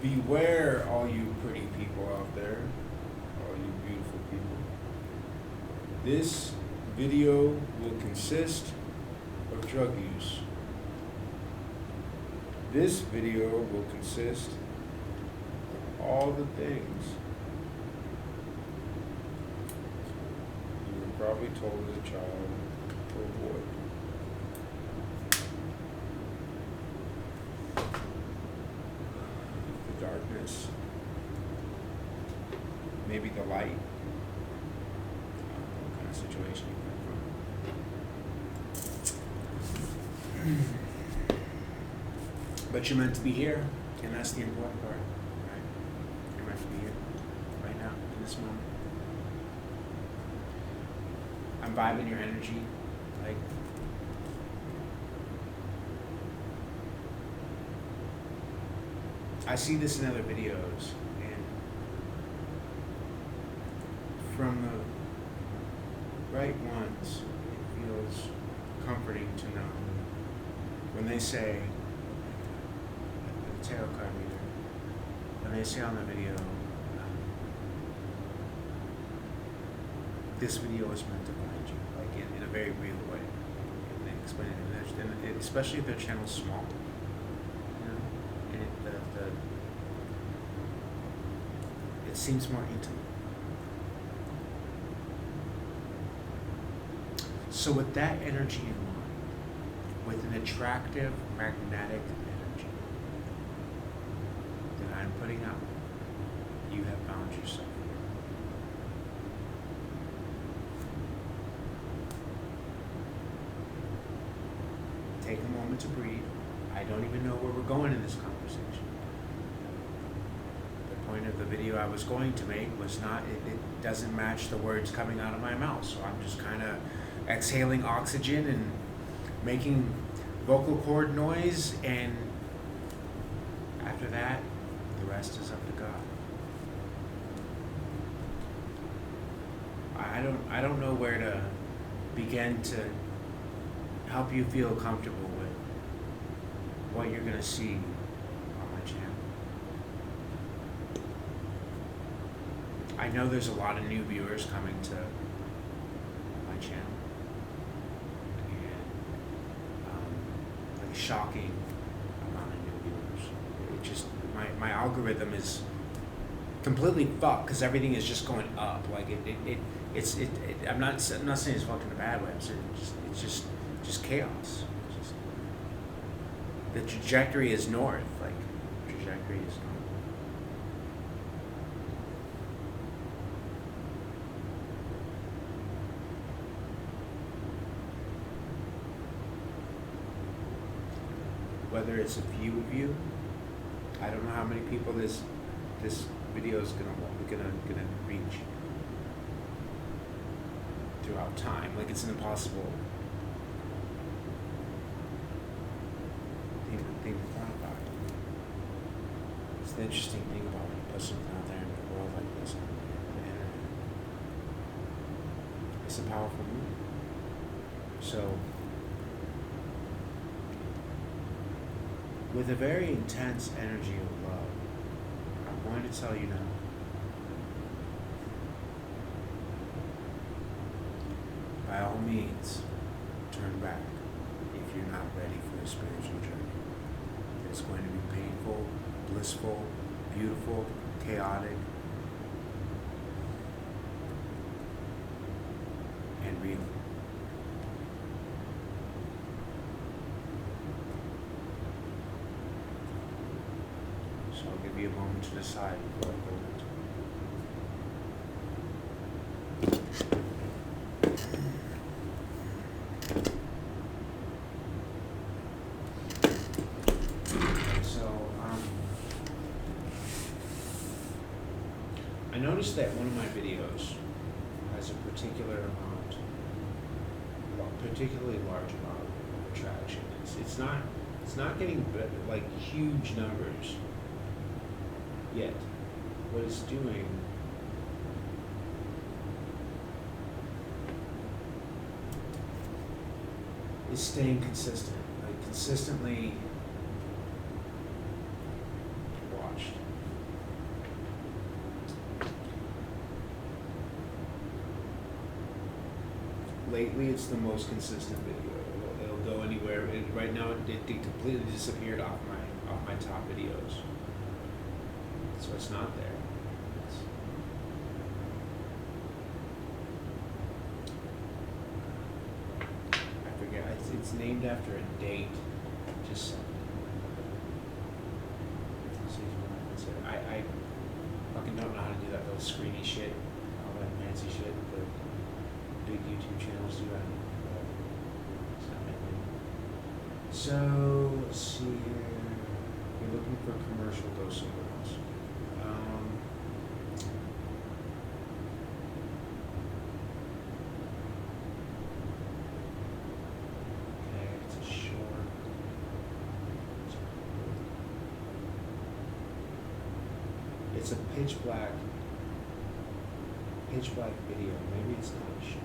Beware, all you pretty people out there, all you beautiful people. This video will consist of drug use. This video will consist of all the things you were probably told as a child to avoid. The darkness, maybe the light. I don't know what kind of situation you come from. But you're meant to be here, and that's the important part, right? You're meant to be here, right now, in this moment. I'm vibing your energy, like, I see this in other videos, and from the right ones, it feels comforting to know when they say, the tarot card reader, when they say on the video, this video is meant to find you, like in a very real way. And they explain it, and especially if their channel's small, you know, and it seems more intimate. So with that energy in mind, with an attractive magnetic energy that I'm putting out, you have found yourself. Take a moment to breathe. I don't even know where we're going in this conversation. The point of the video I was going to make was not, it doesn't match the words coming out of my mouth. So I'm just kind of exhaling oxygen and making vocal cord noise, and after that, the rest is up to God. I don't know where to begin to help you feel comfortable with what you're gonna see on my channel. I know there's a lot of new viewers coming to my channel, and like a shocking amount of new viewers. It just my algorithm is completely fucked because everything is just going up. Like it's I'm not saying it's fucked in a bad way. I'm saying it's just chaos. It's just, the trajectory is north. Like trajectory is north. Whether it's a few of you, I don't know how many people this video is gonna reach throughout time. Like it's an impossible thing to quantify. It's the interesting thing about when you put something out there in the world like this on the internet. It's a powerful movement. So, with a very intense energy of love, I'm going to tell you now, by all means, turn back if you're not ready for a spiritual journey. It's going to be painful, blissful, beautiful, chaotic, and real. So I'll give you a moment to decide before I go into it. I noticed that one of my videos has a particularly large amount of attraction. It's not getting like huge numbers yet. What it's doing is staying consistent, like consistently watched. lately it's the most consistent video. It'll go anywhere. Right now it completely disappeared off my top videos. So it's not there. I forget. It's named after a date. Just something. I fucking don't know how to do that little screeny shit, all that fancy shit, but big YouTube channels do that. It's not my thing. So, let's see here. You're looking for commercial dose of girls. Okay, it's a short. It's a pitch black video. Maybe it's not a short.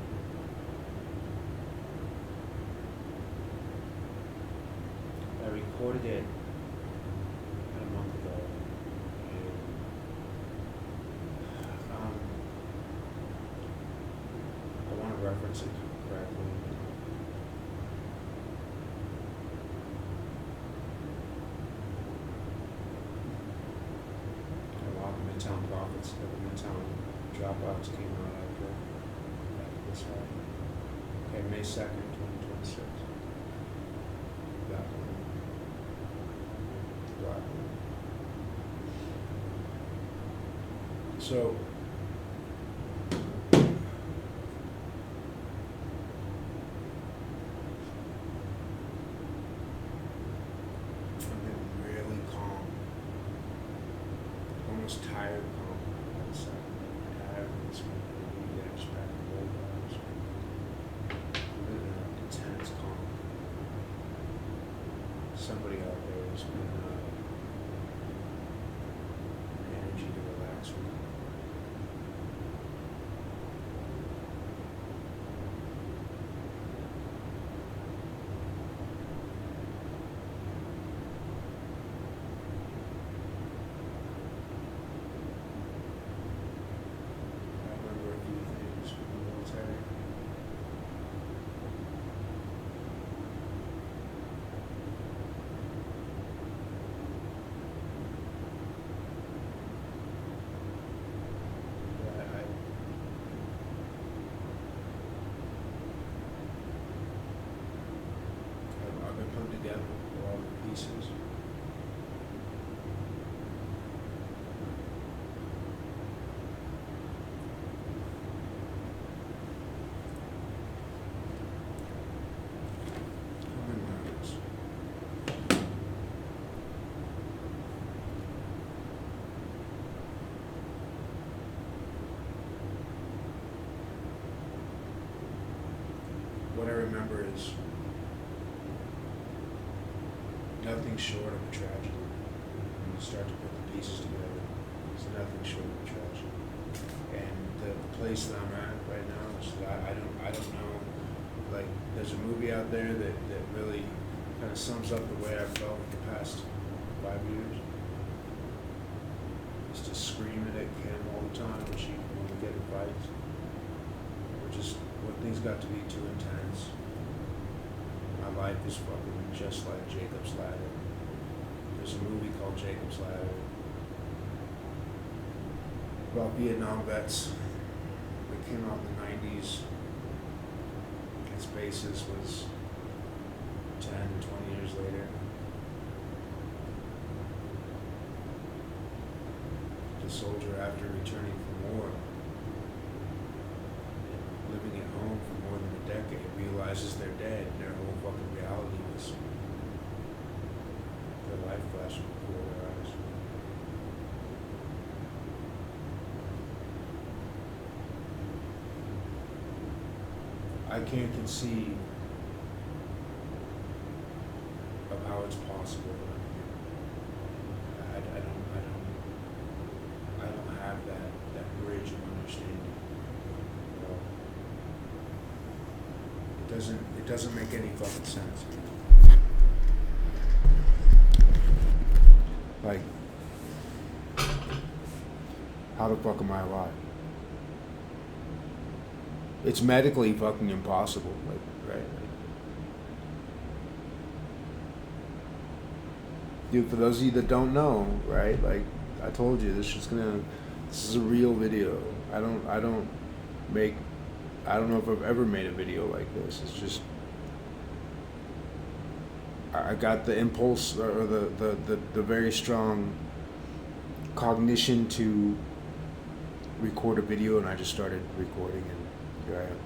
I recorded it a month ago, and I want to reference it correctly. A lot of Midtown Profits, the Midtown Dropouts came out after this one. Okay, May 2nd, 2026. That one. Black one. So, I've been really calm, almost tired calm. That's tired of this one. Yeah, just back in the old hours. Really intense calm. Somebody out there has been energy to relax with. I remember a few things from the military. Yeah, I've been putting together a lot of the pieces. What I remember is nothing short of a tragedy. When you start to put the pieces together, it's nothing short of a tragedy. And the place that I'm at right now is that I don't know. Like, there's a movie out there that really kind of sums up the way I felt the past 5 years. Just to screaming at Kim all the time when we get in fights. When things got to be too intense. My life is fucking just like Jacob's Ladder. There's a movie called Jacob's Ladder about Vietnam vets that came out in the 90s. Its basis was 10, 20 years later. The soldier, after returning from war, living at home for more than a decade, realizes they're dead and their whole fucking reality was their life flashing before their eyes. I can't conceive of how it's possible that I'm here. I don't have that bridge of understanding. It doesn't make any fucking sense. Like, how the fuck am I alive? It's medically fucking impossible. Like, right? Like, dude, for those of you that don't know, right? Like, I told you, this is a real video. I don't make, I don't know if I've ever made a video like this. It's just, I got the impulse or the very strong cognition to record a video, and I just started recording, and here I am.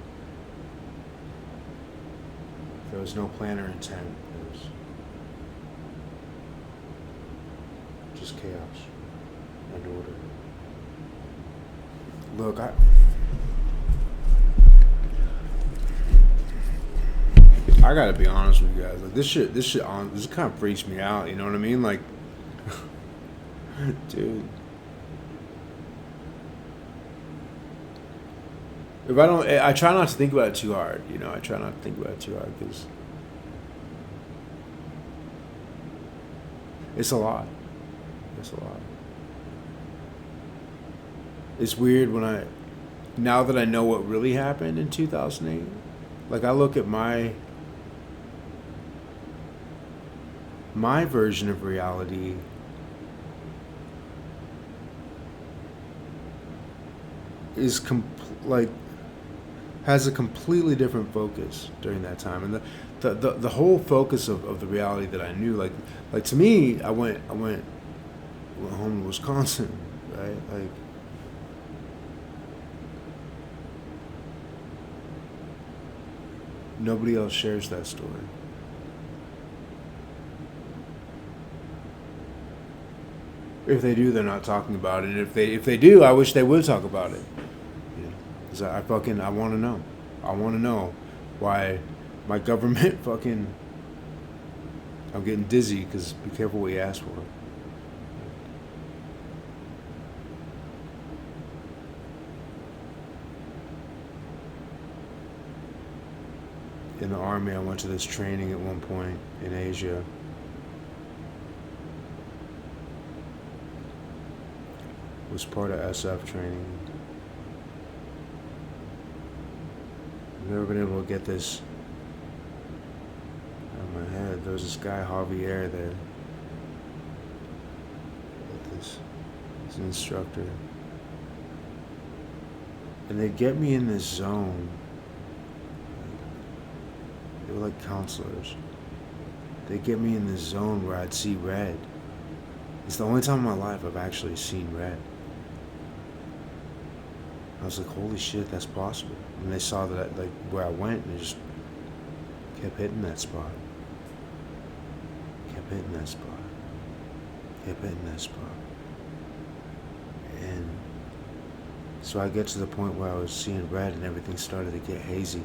There was no plan or intent. It was just chaos and order. Look, I gotta be honest with you guys. Like, this kind of freaks me out. You know what I mean? Like, dude. I try not to think about it too hard. You know, I try not to think about it too hard because it's a lot. It's a lot. It's weird now that I know what really happened in 2008, like, I look at my version of reality is has a completely different focus during that time, and the whole focus of the reality that I knew, like to me, I went home to Wisconsin, right? Like, nobody else shares that story. If they do, they're not talking about it. And if they do, I wish they would talk about it. Yeah. 'Cause I want to know. I want to know why my government fucking. I'm getting dizzy because be careful what you ask for. In the army, I went to this training at one point in Asia. It was part of SF training. I've never been able to get this out of my head. There was this guy, Javier, there. He's an instructor. And they'd get me in this zone. They were like counselors. They'd get me in this zone where I'd see red. It's the only time in my life I've actually seen red. I was like, holy shit, that's possible. And they saw that, like, where I went, and they just kept hitting that spot. Kept hitting that spot. Kept hitting that spot. And so I get to the point where I was seeing red and everything started to get hazy.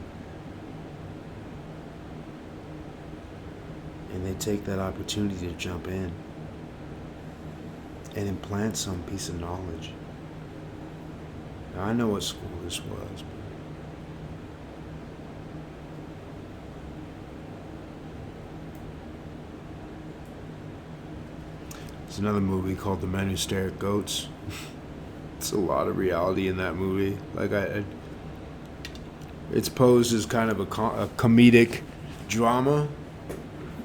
And they take that opportunity to jump in and implant some piece of knowledge. Now, I know what school this was. There's another movie called The Men Who Stare at Goats. It's a lot of reality in that movie. Like, it's posed as kind of a comedic drama,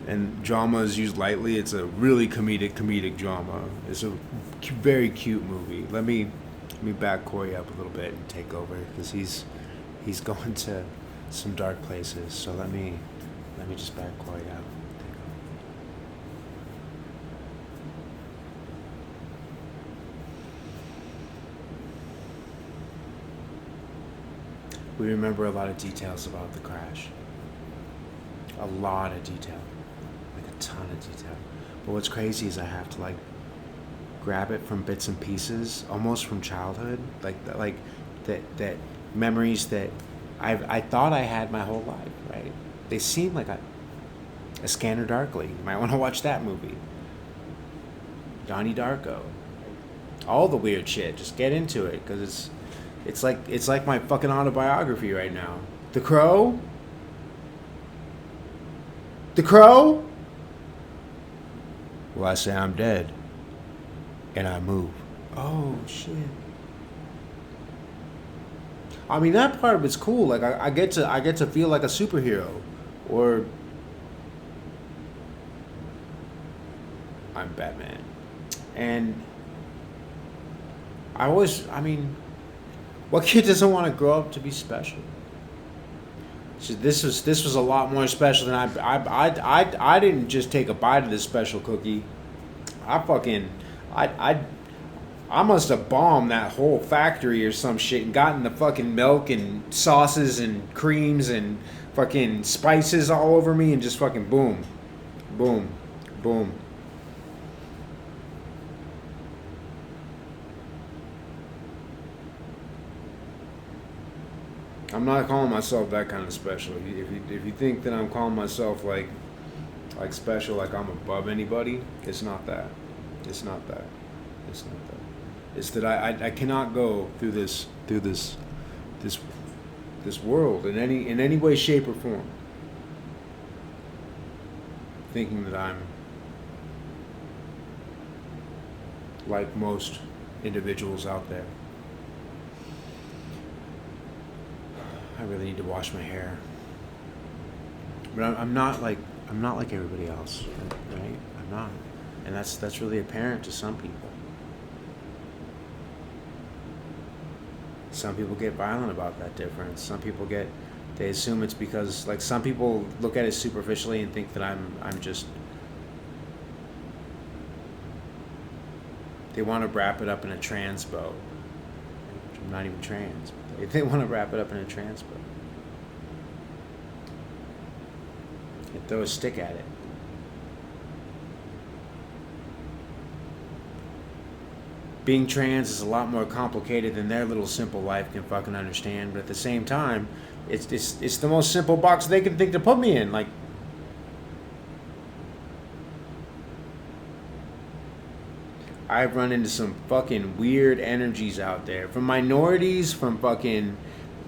and drama is used lightly. It's a really comedic drama. It's a very cute movie. Let me back Corey up a little bit and take over, because he's going to some dark places. So let me just back Corey up. We remember a lot of details about the crash. A lot of detail. Like a ton of detail. But what's crazy is I have to, like, grab it from bits and pieces, almost from childhood. Like that memories that I thought I had my whole life, right? They seem like a Scanner Darkly. You might want to watch that movie. Donnie Darko. All the weird shit. Just get into it, because it's like my fucking autobiography right now. The Crow? The Crow? Well, I say I'm dead. And I move. Oh, shit. I mean, that part of it's cool. Like I get to feel like a superhero, or I'm Batman, and I mean, what kid doesn't want to grow up to be special? So this was a lot more special than I didn't just take a bite of this special cookie. I fucking I I must have bombed that whole factory or some shit and gotten the fucking milk and sauces and creams and fucking spices all over me and just fucking boom, boom, boom. I'm not calling myself that kind of special. If you think that I'm calling myself like special, like I'm above anybody, it's not that. It's not that. It's not that. It's that I cannot go through this this world in any way, shape, or form, thinking that I'm like most individuals out there. I really need to wash my hair, but I'm not like everybody else, right? I'm not, and that's really apparent to some people. Some people get violent about that difference. Some people they assume it's because, like, some people look at it superficially and think that I'm just, they want to wrap it up in a trans bow. I'm not even trans. But they want to wrap it up in a trans bow. And throw a stick at it. Being trans is a lot more complicated than their little simple life can fucking understand. But at the same time, it's the most simple box they can think to put me in. Like, I've run into some fucking weird energies out there, from minorities, from fucking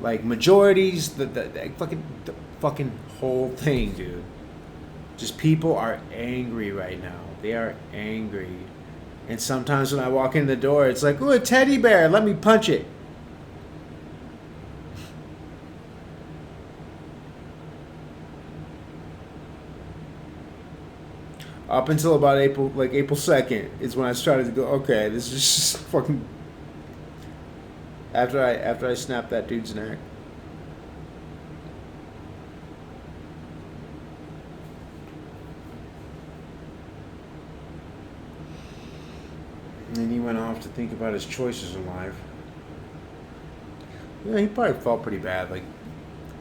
like majorities, the fucking whole thing, dude. Just people are angry right now. They are angry. And sometimes when I walk in the door, it's like, ooh, a teddy bear, let me punch it. Up until about April 2nd is when I started to go, okay, this is just fucking, after I snapped that dude's neck. And then he went off to think about his choices in life. Yeah, he probably felt pretty bad. Like,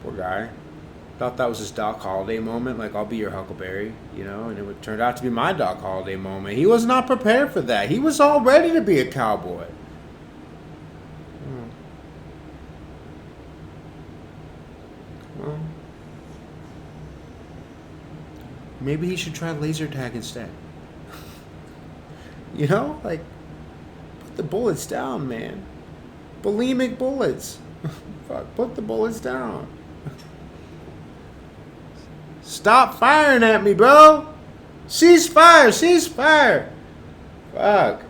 poor guy. Thought that was his Doc Holliday moment. Like, I'll be your Huckleberry, you know? And it turned out to be my Doc Holliday moment. He was not prepared for that. He was all ready to be a cowboy. Hmm. Well, maybe he should try laser tag instead. You know? Like, put the bullets down, man. Bulimic bullets. Fuck, put the bullets down. Stop firing at me, bro. Cease fire, cease fire. Fuck.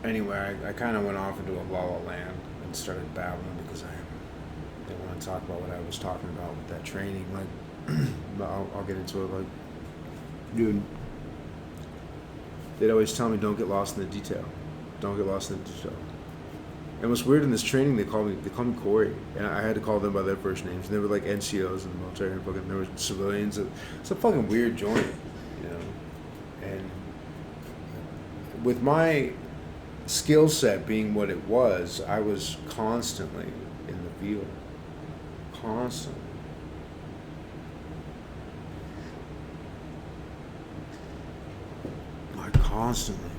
Anyway, I kind of went off into a la la land and started babbling because I didn't want to talk about what I was talking about with that training. Like, but I'll get into it. Like, dude, they'd always tell me, don't get lost in the detail. Don't get lost in the detail. And what's weird in this training, they call me Corey, and I had to call them by their first names. They were like NCOs in the military, and fucking there were civilians. It's a fucking weird joint, you know. And with my skill set being what it was, I was constantly in the field, constantly. Like, constantly.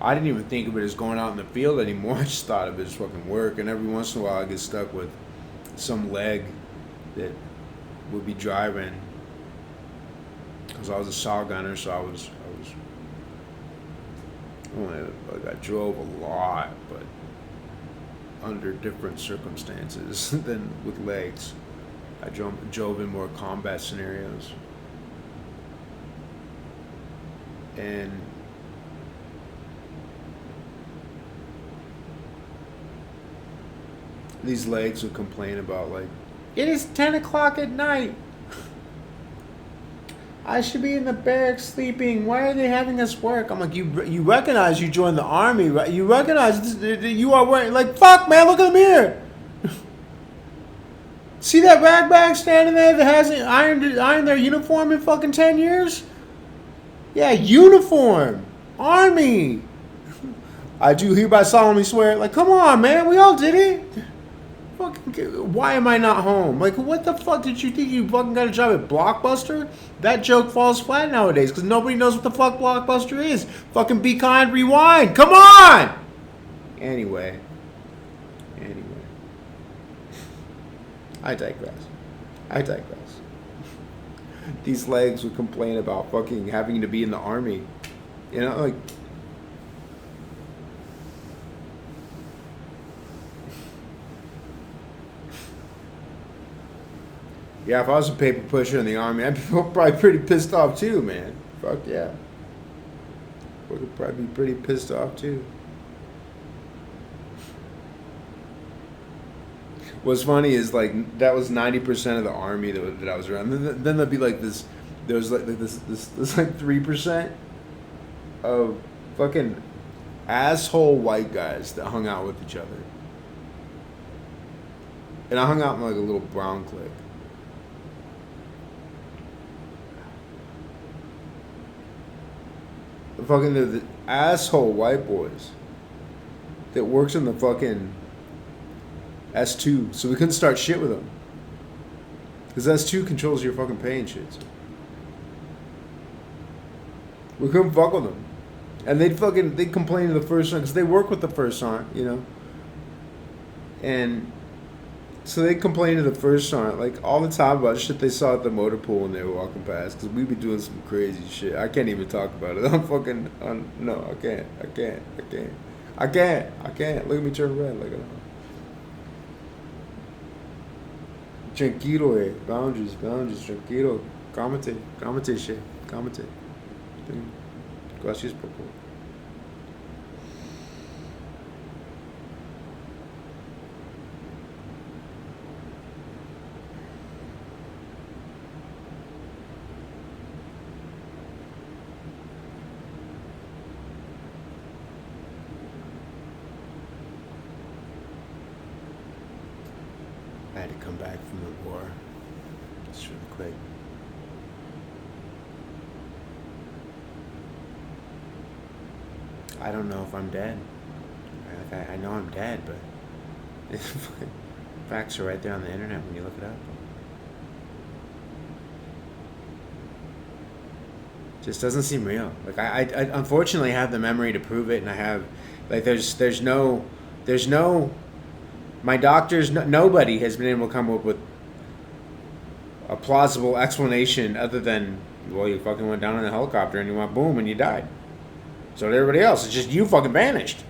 I didn't even think of it as going out in the field anymore. I just thought of it as fucking work. And every once in a while, I get stuck with some leg that would be driving, because I was a saw gunner, so I drove a lot, but under different circumstances than with legs. I drove in more combat scenarios. And these legs would complain about, like, it is 10 o'clock at night. I should be in the barracks sleeping. Why are they having us work? I'm like, you recognize you joined the army, right? You recognize you are wearing, like, fuck, man, look in the mirror. See that ragbag standing there that hasn't ironed their uniform in fucking 10 years? Yeah, uniform. Army. I do hereby solemnly swear. Like, come on, man. We all did it. Fucking, why am I not home? Like, what the fuck did you think you fucking got a job at Blockbuster? That joke falls flat nowadays because nobody knows what the fuck Blockbuster is. Fucking Be Kind, Rewind. Come on! Anyway. I digress. These legs would complain about fucking having to be in the army. You know, like... Yeah, if I was a paper pusher in the army, I'd be probably pretty pissed off too, man. Fuck yeah. Would probably be pretty pissed off too. What's funny is, like, that was 90% of the army that I was around. Then there'd be like this. There was like this like 3% of fucking asshole white guys that hung out with each other. And I hung out in like a little brown clique. The asshole white boys that works in the fucking S2, so we couldn't start shit with them. Because S2 controls your fucking pay and shit. So we couldn't fuck with them. And they'd complain to the first sergeant, because they work with the first sergeant, you know. And so they complain to the first sergeant, like, all the time about shit they saw at the motor pool when they were walking past. Because we'd be doing some crazy shit. I can't even talk about it. No, I can't. Look at me turn red. Like, tranquilo, boundaries, tranquilo, cámate, shit, cámate. Gracias, poco. I had to come back from the war. Just really quick. I don't know if I'm dead. I know I'm dead, but facts are right there on the internet when you look it up. Just doesn't seem real. Like I unfortunately have the memory to prove it, and I have, like, there's no, my doctors, nobody has been able to come up with a plausible explanation other than, well, you fucking went down in a helicopter and you went boom and you died. So did everybody else. It's just you fucking vanished.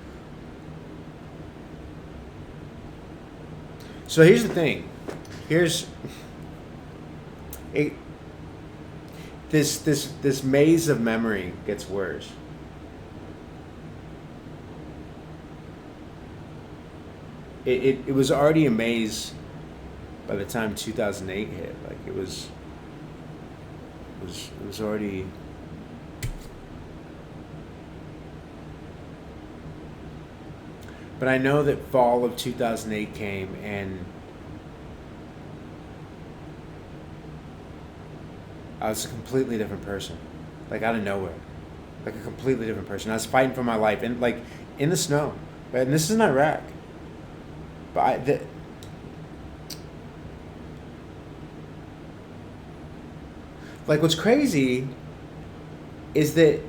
So here's the thing. This maze of memory gets worse. It was already a maze by the time 2008 hit. Like, it was already. But I know that fall of 2008 came, and I was a completely different person. Like, out of nowhere. Like, a completely different person. I was fighting for my life, and, like, in the snow. And this is in Iraq. But like, what's crazy is that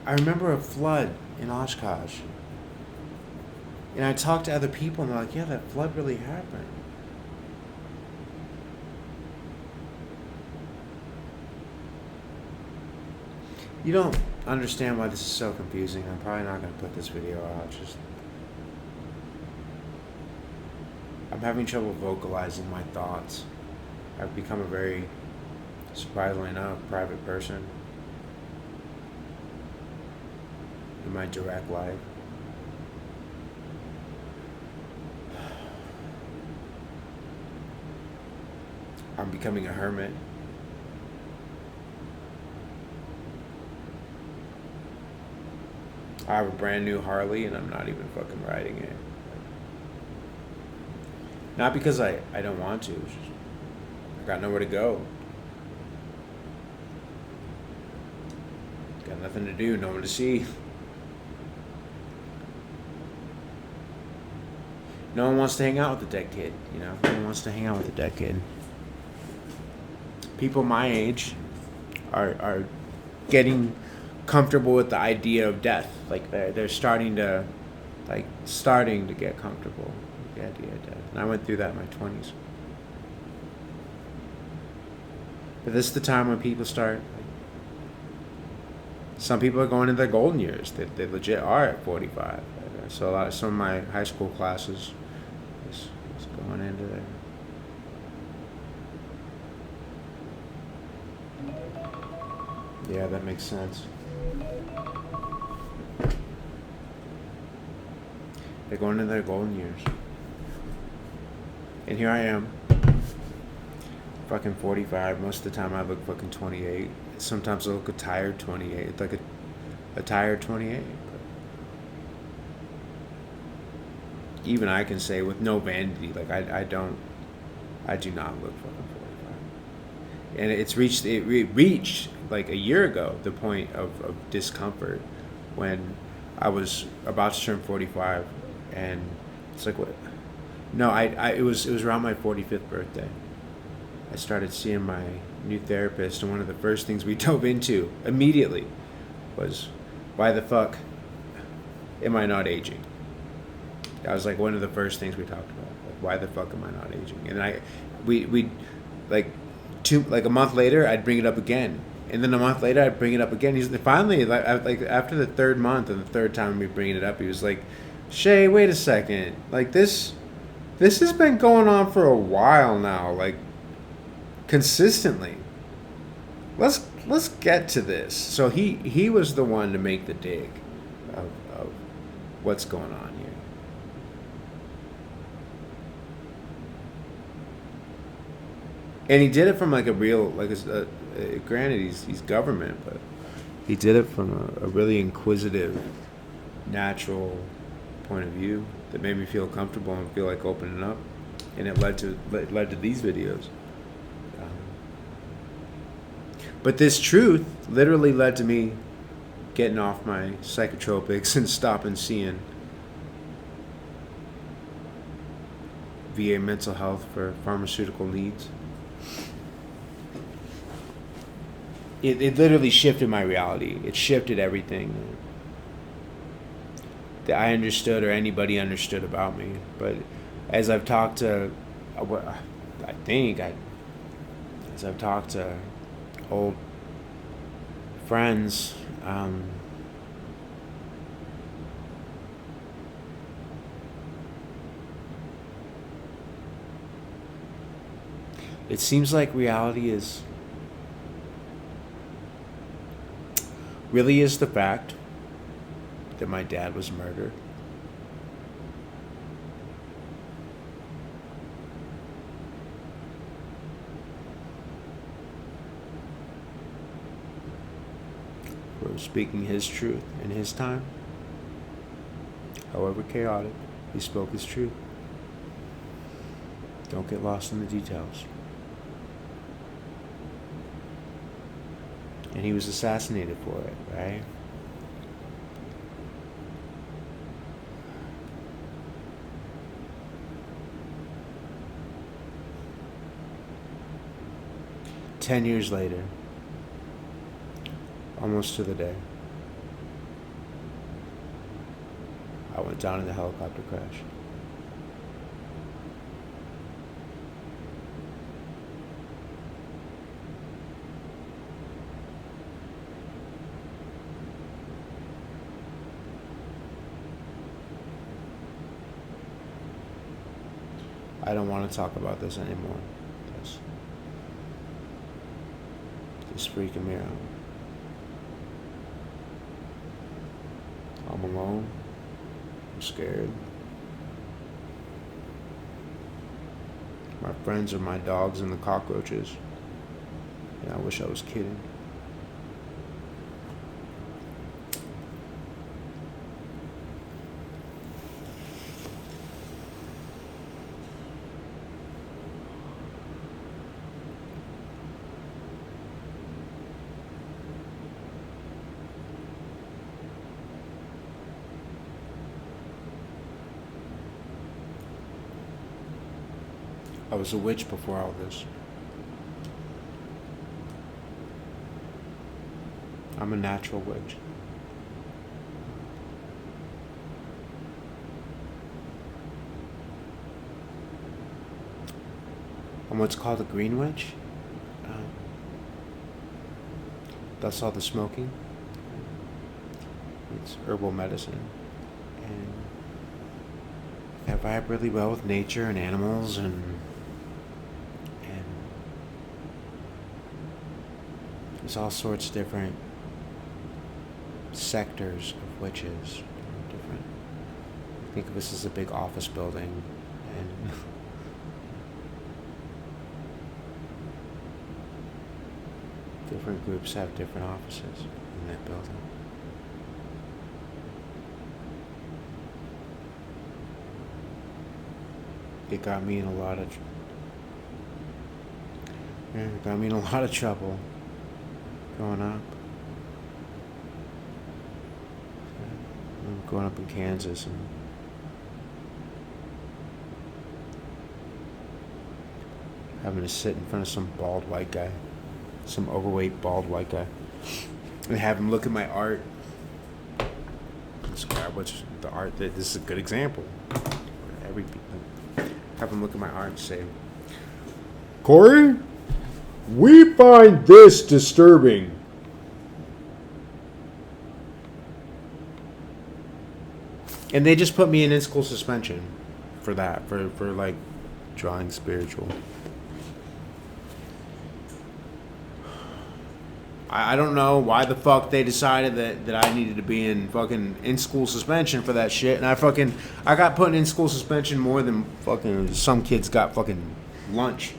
I remember a flood in Oshkosh. And I talked to other people, and they're like, yeah, that flood really happened. You don't understand why this is so confusing. I'm probably not going to put this video out. Just I'm having trouble vocalizing my thoughts. I've become a very, surprisingly enough, private person in my direct life. I'm becoming a hermit. I have a brand new Harley and I'm not even fucking riding it. Not because I don't want to. It's just, I got nowhere to go. Got nothing to do, no one to see. No one wants to hang out with the dead kid, you know? No one wants to hang out with the dead kid. People my age are getting comfortable with the idea of death. Like they're starting to get comfortable with the idea of death. And I went through that in my 20s. But this is the time when people start. Some people are going into their golden years. They legit are at 45. So some of my high school classes is going into there. Yeah, that makes sense. They're going into their golden years. And here I am, fucking 45. Most of the time I look fucking 28. Sometimes I look a tired 28, like a tired 28. But even I can say with no vanity, like I do not look fucking 45. And it reached like a year ago the point of discomfort when I was about to turn 45, and it's like what? No, it was around my 45th birthday. I started seeing my new therapist, and one of the first things we dove into immediately was, why the fuck am I not aging? That was like one of the first things we talked about. Like, why the fuck am I not aging? And we like a month later, I'd bring it up again, and then a month later, I'd bring it up again. He's finally like after the third month and the third time we bringing it up, he was like, Shay, wait a second, like this has been going on for a while now, like consistently. Let's get to this. So he was the one to make the dig of what's going on here. And he did it from like a real, like granted he's government, but he did it from a really inquisitive, natural point of view that made me feel comfortable and feel like opening up, and it led to these videos. But this truth literally led to me getting off my psychotropics and stopping seeing VA mental health for pharmaceutical needs. It literally shifted my reality. It shifted everything that I understood or anybody understood about me. But as I've talked to, as I've talked to old friends, it seems like reality really is the fact that my dad was murdered. For speaking his truth in his time, however chaotic, he spoke his truth. Don't get lost in the details. And he was assassinated for it, right? Ten years later, almost to the day, I went down in the helicopter crash. I don't want to talk about this anymore. It's freaking me out. I'm alone. I'm scared. My friends are my dogs and the cockroaches. And I wish I was kidding. I was a witch before all this. I'm a natural witch. I'm what's called a green witch. That's all the smoking. It's herbal medicine. And I vibe really well with nature and animals and there's all sorts of different sectors of witches. Different. Think of this as a big office building, and different groups have different offices in that building. It got me in a lot of trouble growing up. Growing up in Kansas and having to sit in front of some bald white guy, some overweight bald white guy, and have him look at my art. Describe what's the art. This is a good example. Have him look at my art and say, "Corey, we find this disturbing." And they just put me in school suspension for that, for like drawing spiritual. I don't know why the fuck they decided that I needed to be in school suspension for that shit. And I got put in school suspension more than fucking some kids got fucking lunch.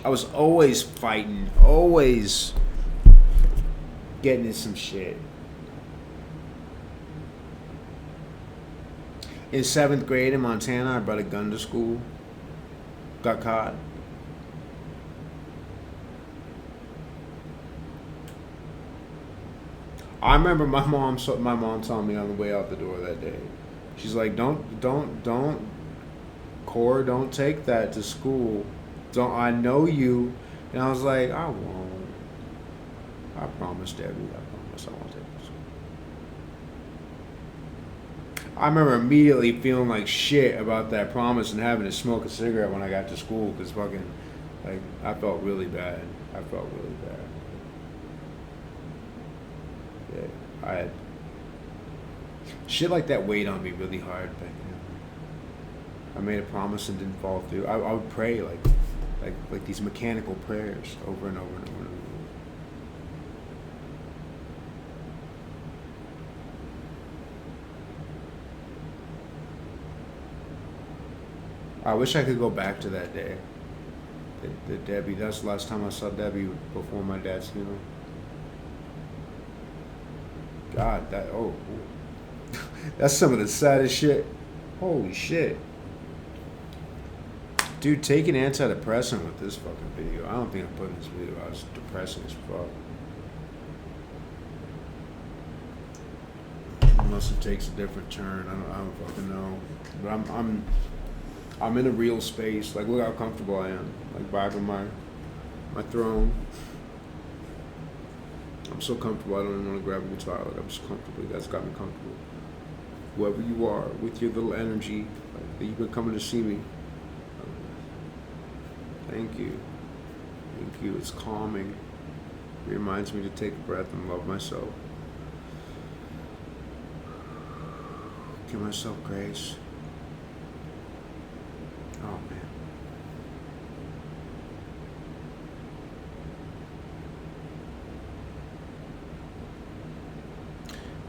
I was always fighting, always getting in some shit. In 7th grade in Montana, I brought a gun to school. Got caught. I remember my mom telling me on the way out the door that day. She's like, don't, Cor, don't take that to school. I know you. And I was like, I won't. I promise, Debbie. I promise I won't take it to school. I remember immediately feeling like shit about that promise and having to smoke a cigarette when I got to school because I felt really bad. Yeah, I had shit like that weighed on me really hard back then. I made a promise and didn't follow through. I would pray like these mechanical prayers over and over and over and over. I wish I could go back to that day. The Debbie, that's the last time I saw Debbie before my dad's funeral. God, that's some of the saddest shit. Holy shit. Dude, take an antidepressant with this fucking video. I don't think I'm putting this video out. It's depressing as fuck. Unless it takes a different turn. I don't fucking know. But I'm in a real space. Like, look how comfortable I am. Like, vibing my throne. I'm so comfortable, I don't even want to grab a guitar. Like, I'm just comfortable. You guys got me comfortable. Whoever you are, with your little energy, like, that you've been coming to see me. Thank you. Thank you. It's calming. It reminds me to take a breath and love myself. Give myself grace.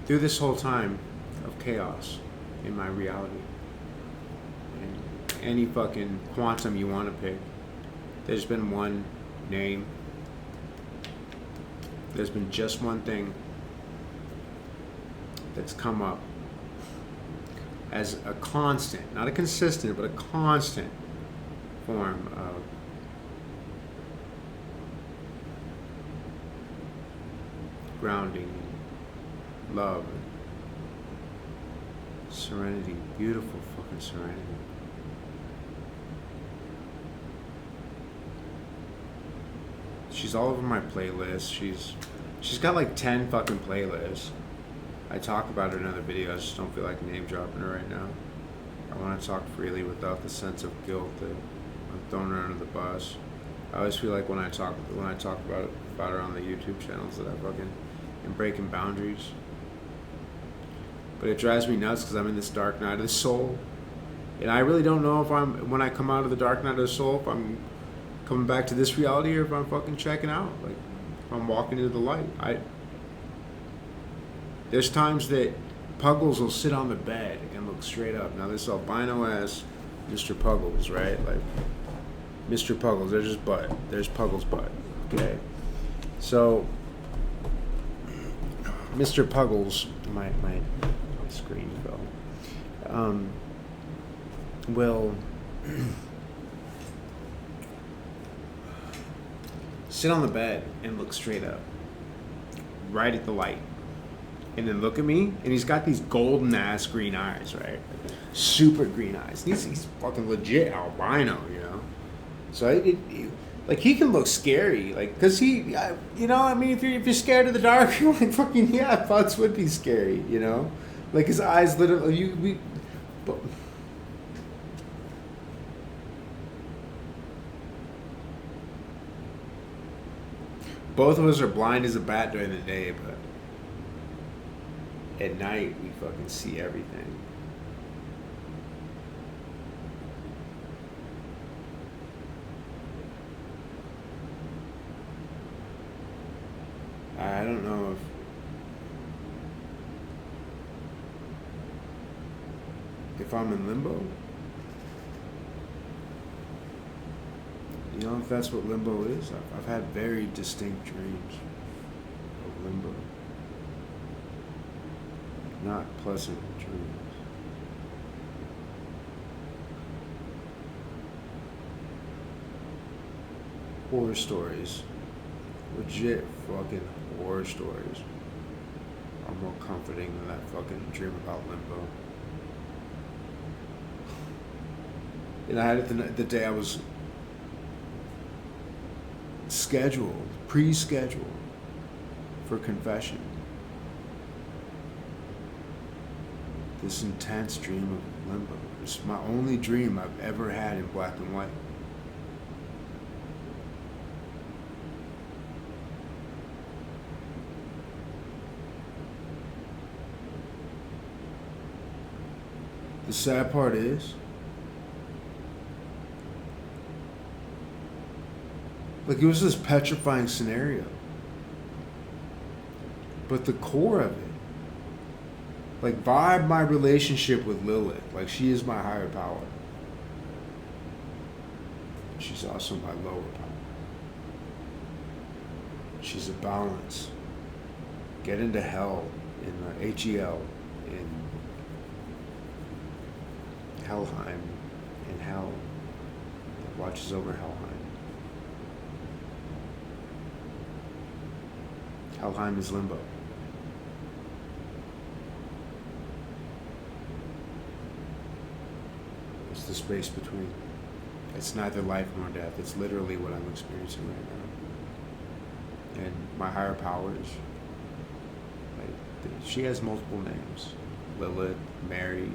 through this whole time of chaos in my reality, and any fucking quantum you want to pick, there's been one name. There's been just one thing that's come up as a constant, not a consistent, but a constant form of grounding, love, serenity, beautiful fucking serenity. She's all over my playlist. She's got like 10 fucking playlists. I talk about her in other videos. I just don't feel like name dropping her right now. I want to talk freely without the sense of guilt that I'm throwing her under the bus. I always feel like when I talk about her on the YouTube channels that I fucking am breaking boundaries. But it drives me nuts because I'm in this dark night of the soul, and I really don't know if when I come out of the dark night of the soul, if I'm coming back to this reality or if I'm fucking checking out. Like, if I'm walking into the light. There's times that Puggles will sit on the bed and look straight up. Now this albino ass Mr. Puggles, right? Like, Mr. Puggles, there's his butt. There's Puggles' butt. Okay. So Mr. Puggles, my screen fell. Will sit on the bed and look straight up, right at the light, and then look at me, and he's got these golden ass green eyes, right? Super green eyes. He's fucking legit albino, you know. So like, he can look scary, like, cause I mean, if you're scared of the dark, you're like, fucking yeah, thoughts would be scary, you know. Like, his eyes literally, both of us are blind as a bat during the day, but at night we fucking see everything. I don't know if I'm in limbo. You know, if that's what limbo is. I've had very distinct dreams of limbo. Not pleasant dreams. Horror stories. Legit fucking horror stories are more comforting than that fucking dream about limbo. And I had it the day I was pre-scheduled for confession. This intense dream of limbo. It's my only dream I've ever had in black and white. The sad part is, like, it was this petrifying scenario. But the core of it, like, vibe my relationship with Lilith. Like, she is my higher power. She's also my lower power. She's a balance. Get into hell, in the HEL, in Helheim, in hell, that watches over Helheim. Helheim is limbo. It's the space between. It's neither life nor death. It's literally what I'm experiencing right now. And my higher powers, like, she has multiple names. Lilith, Mary,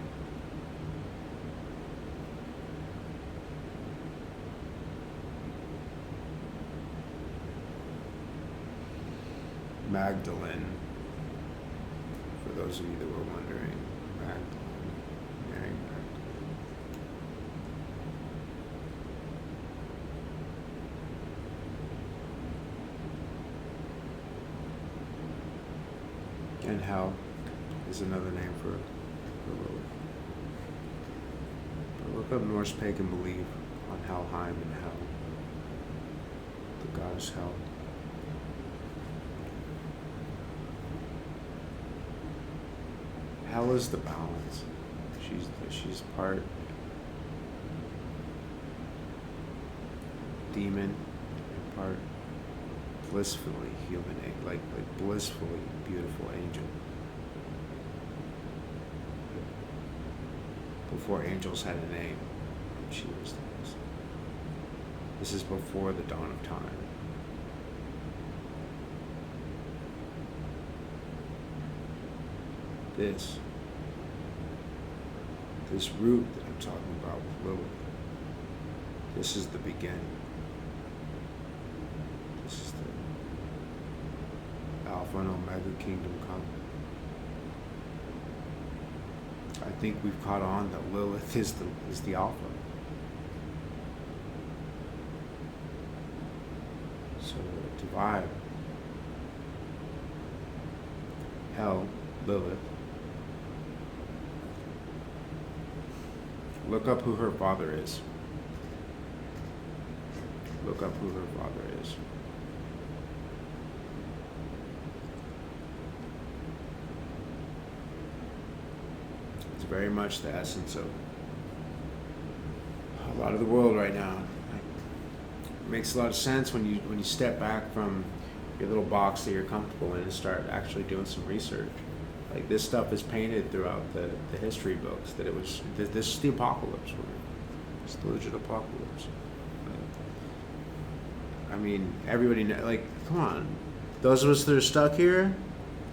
Magdalene, for those of you that were wondering. Magdalene, Mary Magdalene. And hell. is another name for Lilith. But look up Norse pagan belief on Helheim and Hel, the goddess Hel. Hel is the balance. She's part demon and part blissfully human, like blissfully beautiful angel. Before angels had a name, she was this. This is before the dawn of time. This root that I'm talking about with Lilith, this is the beginning. This is the Alpha and Omega kingdom come. I think we've caught on that Lilith is the Alpha. So divide Hel, Lilith. Look up who her father is. Look up who her father is. It's very much the essence of a lot of the world right now. It makes a lot of sense when you step back from your little box that you're comfortable in and start actually doing some research. Like, this stuff is painted throughout the history books that this is the apocalypse. It's the legit apocalypse. I mean, everybody like, come on. Those of us that are stuck here,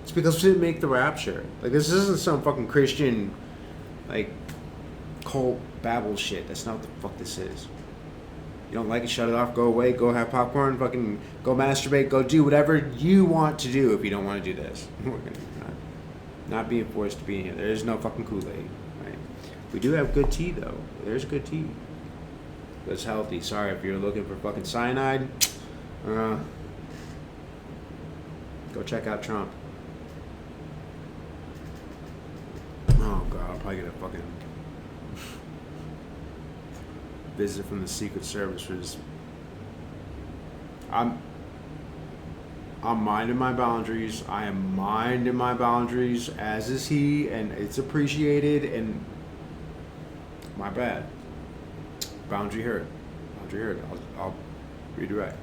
it's because we didn't make the rapture. Like, this isn't some fucking Christian, like, cult babble shit. That's not what the fuck this is. You don't like it, shut it off, go away, go have popcorn, fucking go masturbate, go do whatever you want to do if you don't want to do this. Not being forced to be in here. There is no fucking Kool-Aid, right? We do have good tea, though. There's good tea. It's healthy. Sorry, if you're looking for fucking cyanide, go check out Trump. Oh, God, I'll probably get a fucking visit from the Secret Service for this. I'm minding my boundaries. I am minding my boundaries, as is he, and it's appreciated, and my bad. Boundary hurt. Boundary hurt. I'll redirect.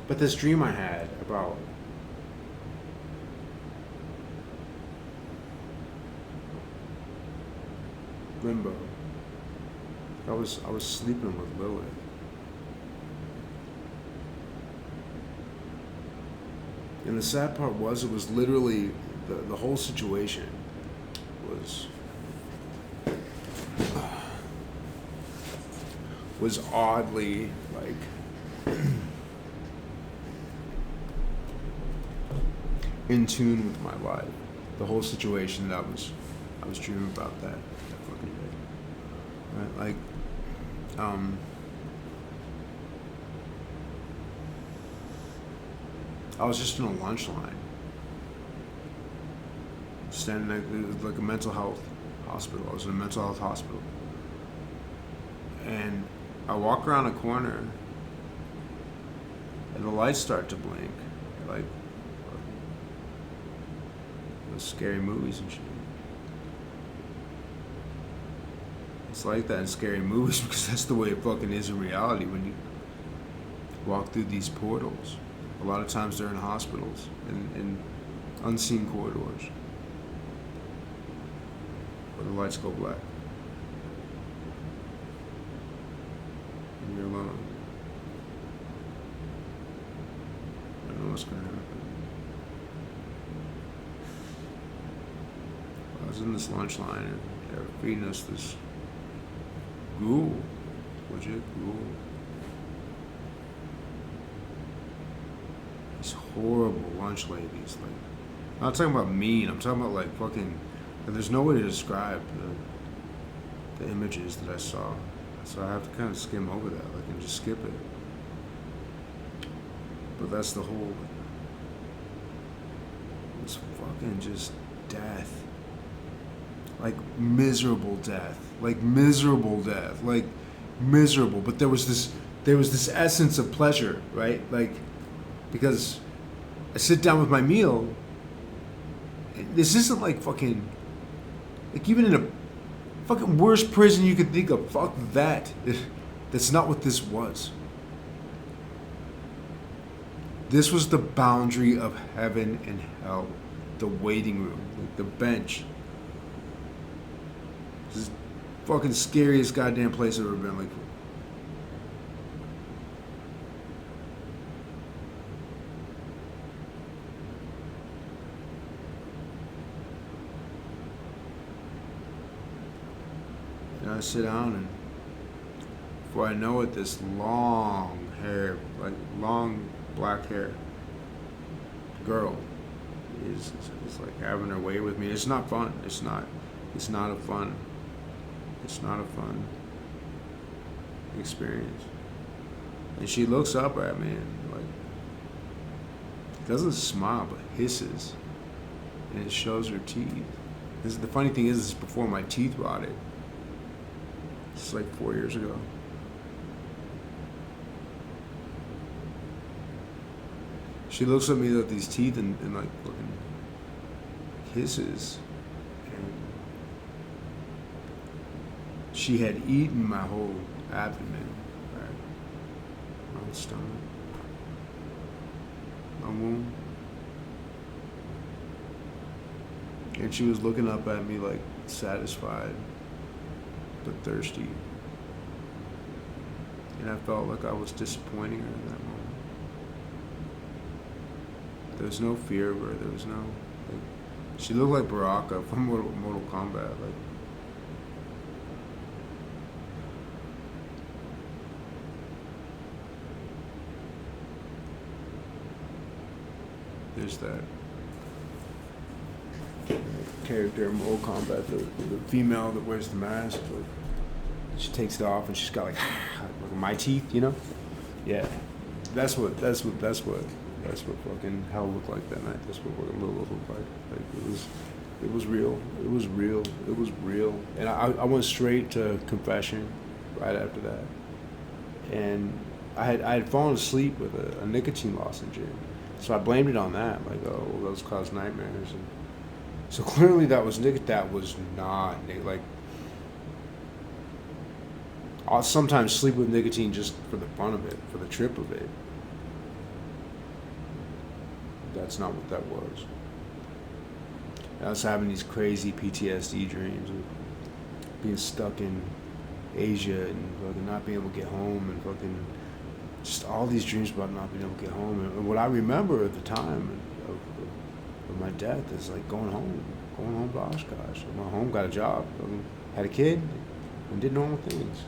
But this dream I had about limbo. I was sleeping with Lilith. And the sad part was, it was literally the whole situation was oddly like in tune with my life. The whole situation that I was dreaming about that fucking day. Right? Like, I was just in a lunch line, standing like a mental health hospital. I was in a mental health hospital, and I walk around a corner, and the lights start to blink, like those scary movies and shit. It's like that in scary movies because that's the way it fucking is in reality when you walk through these portals. A lot of times they're in hospitals, in unseen corridors, where the lights go black. And you're alone. I don't know what's going to happen. I was in this lunch line and they were feeding us this gruel, legit gruel. These horrible lunch ladies, like, I'm not talking about mean, I'm talking about like fucking, there's no way to describe the images that I saw. So I have to kind of skim over that, like, and just skip it. But that's the whole. It's fucking just death. Like miserable death. Like miserable death. Like miserable. But there was this essence of pleasure, right? Like, because I sit down with my meal. This isn't like fucking, like, even in a fucking worst prison you could think of. Fuck that. That's not what this was. This was the boundary of heaven and hell. The waiting room, like the bench. This is the fucking scariest goddamn place I've ever been. Like, and I sit down, and before I know it, this long hair, like long black hair girl is like having her way with me. It's not fun. It's not a fun experience. And she looks up at me and, like, doesn't smile but hisses, and it shows her teeth. The funny thing is, it's before my teeth rotted. It's like 4 years ago. She looks at me with these teeth and like fucking hisses. And she had eaten my whole abdomen, right? My stomach, my womb. And she was looking up at me like satisfied but thirsty. And I felt like I was disappointing her in that moment. There was no fear of her. There was no, like, she looked like Baraka from Mortal Kombat. Like, there's that character in Mortal Kombat, the female that wears the mask. Like, she takes it off and she's got like my teeth, you know? Yeah, that's what fucking hell looked like that night. That's what fucking Lilith looked like. Like, it was real. It was real. It was real. And I went straight to confession right after that. And I had fallen asleep with a nicotine lozenge. So I blamed it on that. Like, oh, well, those cause nightmares. And so clearly that was not like. I'll sometimes sleep with nicotine just for the fun of it, for the trip of it. That's not what that was. I was having these crazy PTSD dreams of being stuck in Asia and fucking not being able to get home, and fucking just all these dreams about not being able to get home. And what I remember at the time of my death is like going home to Oshkosh. I went home, got a job, had a kid, and did normal things.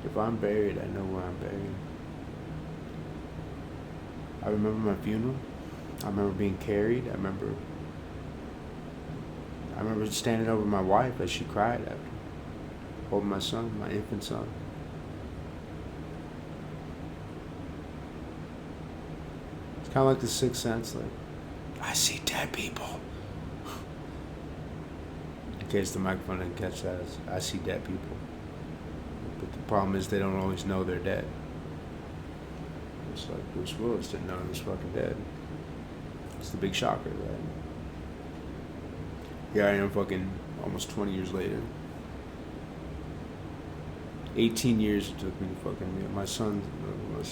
If I'm buried, I know where I'm buried. I remember my funeral. I remember being carried. I remember standing over my wife as she cried after holding my son, my infant son. It's kind of like the Sixth Sense. Like, I see dead people. In case the microphone didn't catch that, I see dead people. But the problem is they don't always know they're dead. It's like Bruce Willis didn't know he was fucking dead. It's the big shocker, right? Here I am fucking almost 20 years later. 18 years it took me to fucking meet my son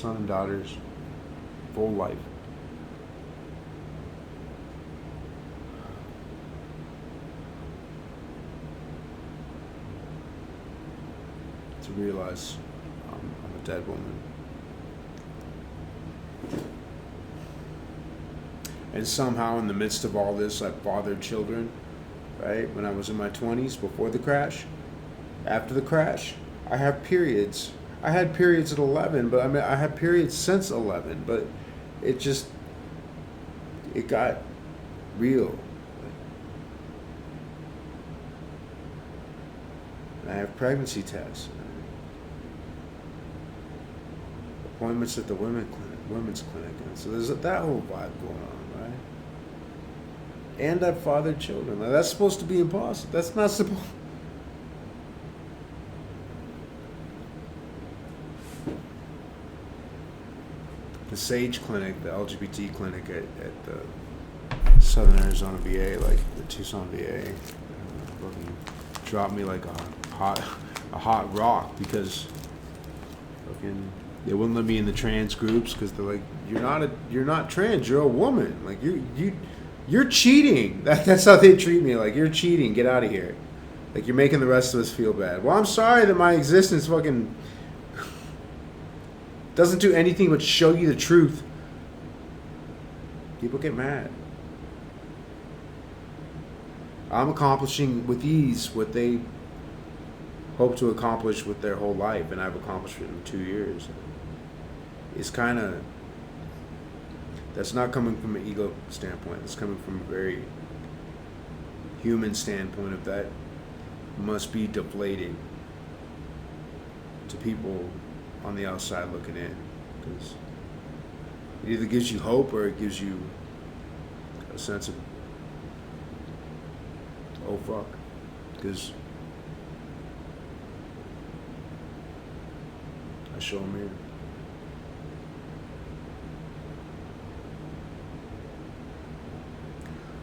and daughter's full life. To realize I'm a dead woman. And somehow in the midst of all this, I fathered children, right? When I was in my 20s, before the crash. After the crash, I have periods. I had periods at 11, but I had periods since 11, but it got real. I have pregnancy tests. Appointments at the women's clinic. And so there's that whole vibe going on, right? And I've fathered children. Like, that's supposed to be impossible. That's not supposed. The SAGE clinic, the LGBT clinic at the Southern Arizona VA, like the Tucson VA, fucking dropped me like a hot rock because fucking they wouldn't let me in the trans groups because they're like, you're not trans, you're a woman, like you're cheating. That's how they treat me. Like, you're cheating, get out of here. Like, you're making the rest of us feel bad. Well, I'm sorry that my existence fucking doesn't do anything but show you the truth. People get mad. I'm accomplishing with ease what they hope to accomplish with their whole life, and I've accomplished it in 2 years. It's kind of, that's not coming from an ego standpoint. It's coming from a very human standpoint of that must be deflating to people on the outside looking in, because it either gives you hope or it gives you a sense of, oh fuck, because I show them here.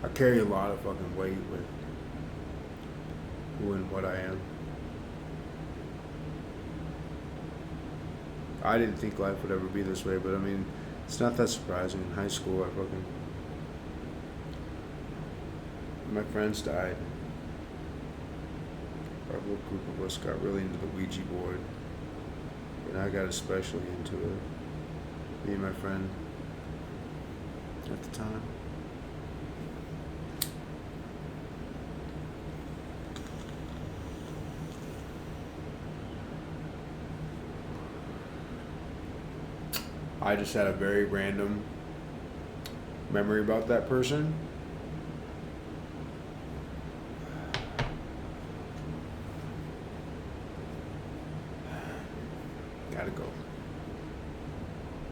I carry a lot of fucking weight with who and what I am. I didn't think life would ever be this way, but I mean, it's not that surprising. In high school, my friends died. Our little group of us got really into the Ouija board, and I got especially into it. Me and my friend at the time. I just had a very random memory about that person.